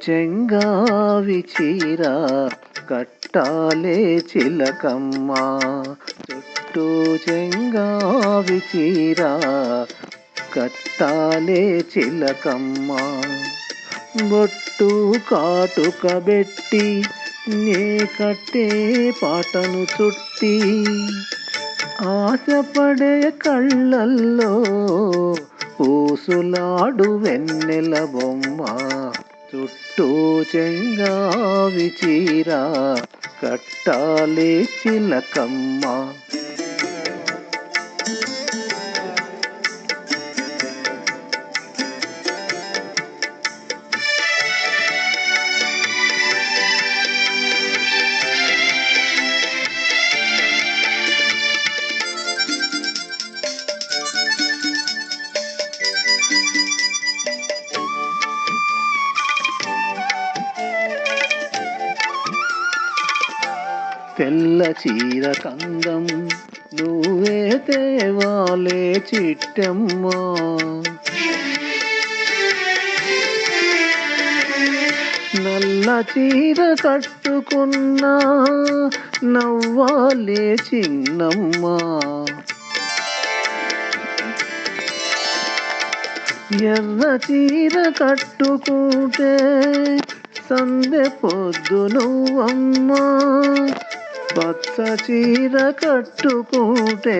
చెంగావి చీర కట్టాలే చిలకమ్మ, చుట్టూ చెంగావి చీర కట్టాలే చిలకమ్మ. బొట్టు కాటుక బెట్టి నే కట్టే పాటను చుట్టి, ఆశపడే కళ్ళల్లో ఊసులాడు వెన్నెల బొమ్మ, చుట్టూ చెంగావి చీర కట్టాలే చిలకమ్మ. తెల్ల చీర కందం నువ్వే తేవాలే చిట్టమ్మ, నల్ల చీర కట్టుకున్నా నవ్వాలే చిన్నమ్మ. ఎర్ర చీర కట్టుకుంటే సందె పొద్దు నువ్వమ్మా, పచ్చ చీర కట్టుకుంటే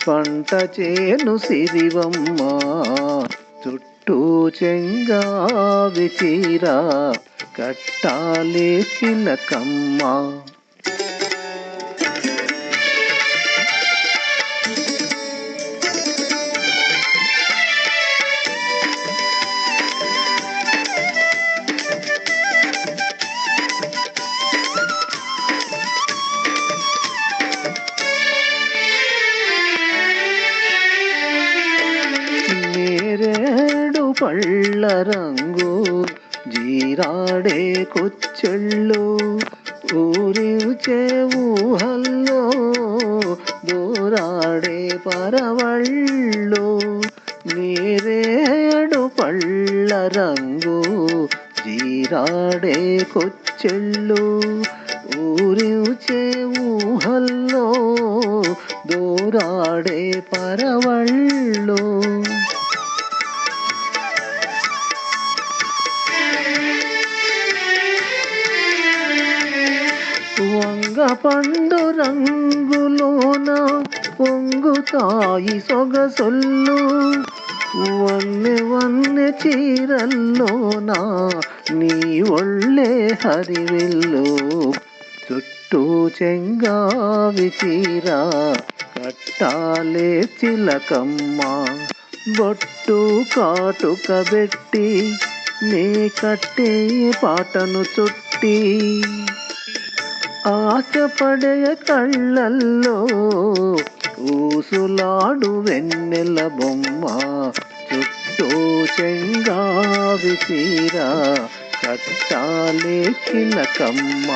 పంట చేను సిరివమ్మ, చుట్టూ చెంగావి చీర కట్టాలే చిలకమ్మ. నేరేడు పళ్ళ రంగు జీరాడే కుచ్చెళ్ళు, ఊరిచే ఊహల్లో దూరాడే పరవళ్ళు. నేరేడు పళ్ళ రంగు జీరాడే కుచ్చెళ్ళు, ఊరిచే ఊహల్లో దూరాడే పరవళ్ళు. వంగ పండు రంగులోన పొంగుతాయి సొగసొల్లు, వన్నె వన్నె చీరల్లోన నీ ఒళ్ళే హరివిల్లు, చుట్టూ చెంగావి చీర కట్టాలే చిలకమ్మ. బొట్టు కాటుక బెట్టి నే కట్టే పాటను చుట్టి, ఆశపడే కళ్ళల్లో ఊసులాడు వెన్నెల బొమ్మ, చుట్టూ చెంగావి చీర కట్టాలే చిలకమ్మ.